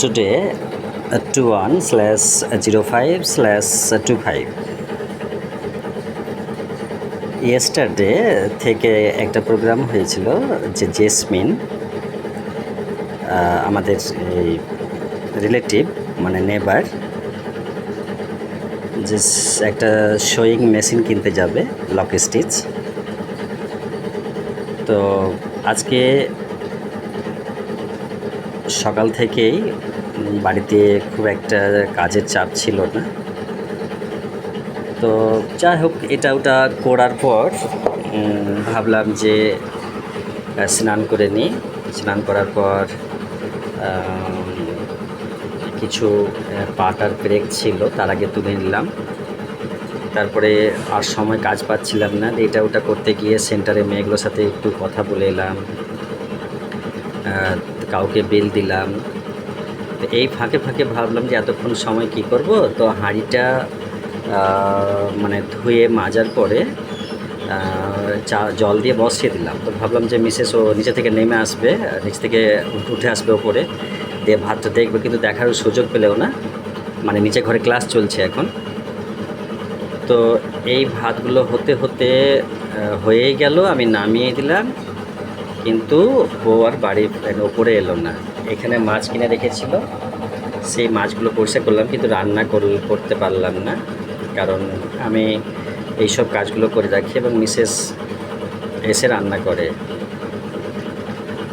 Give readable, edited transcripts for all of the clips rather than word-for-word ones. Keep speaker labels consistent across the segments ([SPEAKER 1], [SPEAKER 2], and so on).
[SPEAKER 1] today 21/05/25 yesterday থেকে একটা programme হয়েছিল যে জেসমিন আমাদের এই রিলেটিভ মানে নেবার যে একটা শোয়িং মেশিন কিনতে যাবে লক স্টিচ। তো আজকে সকাল থেকেই বাড়িতে খুব একটা কাজের চাপ ছিল না, তো যাই হোক এটা ওটা করার পর ভাবলাম যে স্নান করে নিই। স্নান করার পর কিছু পাটার ব্রেক ছিল, তার আগে তুলে নিলাম। তারপরে আর সময় কাজ পাচ্ছিলাম না, এটা ওটা করতে গিয়ে সেন্টারে মেয়েগুলোর সাথে একটু কথা বলে এলাম, কাউকে বিল দিলাম। তো এই ফাঁকে ফাঁকে ভাবলাম যে এতক্ষণ সময় কি করব, তো হাঁড়িটা মানে ধুয়ে মাজার পরে জল দিয়ে বসিয়ে দিলাম। তো ভাবলাম যে মিসেস ও নিচে থেকে নেমে আসবে, নিচ থেকে উঠে আসবে ওপরে, দিয়ে ভাতটা দেখবে, কিন্তু দেখারও সুযোগ পেলেও না, মানে নিচে ঘরে ক্লাস চলছে এখন। তো এই ভাতগুলো হতে হতে হয়েই গেল, আমি নামিয়ে দিলাম, কিন্তু ও আর বাড়ি ওপরে এলো না। এখানে মাছ কিনে রেখেছিল, সেই মাছগুলো পরিষ্কার করলাম, কিন্তু রান্না করতে পারলাম না, কারণ আমি এইসব কাজগুলো করে রাখি এবং মিসেস এসে রান্না করে।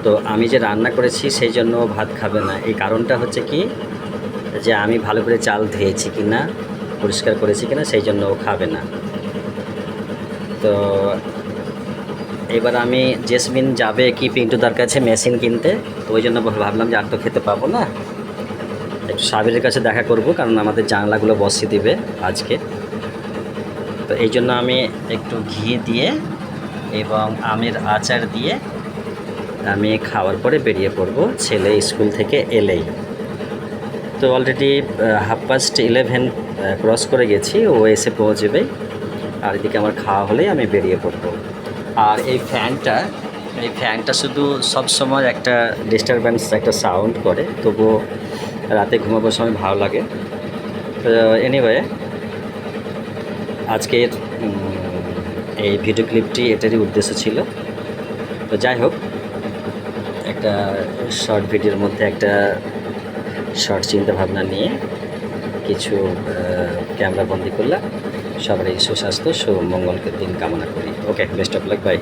[SPEAKER 1] তো আমি যে রান্না করেছি সেই জন্য ভাত খাবে না। এই কারণটা হচ্ছে কি, যে আমি ভালো করে চাল ধুয়েছি কি না, পরিষ্কার করেছি কি না, সেই জন্য ও খাবে না। তো এবার আমি জেসমিন যাবে কি পিন্টুদার কাছে মেশিন কিনতে, ওই জন্য ভাবলাম যে আর তো খেতে পাবো না, একটু সাবিরের কাছে দেখা করব, কারণ আমাদের জানলাগুলো বসিয়ে দিবে আজকে। তো এই জন্য আমি একটু ঘি দিয়ে এবং আমের আচার দিয়ে আমি খাওয়ার পরে বেরিয়ে পড়ব, ছেলে স্কুল থেকে এলেই। তো অলরেডি 11:30 ক্রস করে গেছি, ও এসে পৌঁছবে, আর এদিকে আমার খাওয়া হলেই আমি বেরিয়ে পড়ব। আর এই ফ্যানটা শুধু সবসময় একটা ডিস্টারবেন্স, একটা সাউন্ড করে, তবুও রাতে ঘুমাবার সময় ভালো লাগে। তো এনিওয়ে, আজকের এই ভিডিও ক্লিপটি এটারই উদ্দেশ্য ছিল। তো যাই হোক, একটা শর্ট ভিডিওর মধ্যে একটা শর্ট চিন্তাভাবনা নিয়ে কিছু ক্যামেরা বন্দি করলাম। সবারই সুস্বাস্থ্য সুমঙ্গলকে দিন কামনা করি। ওকে, বেস্ট অফ লাক, বাই।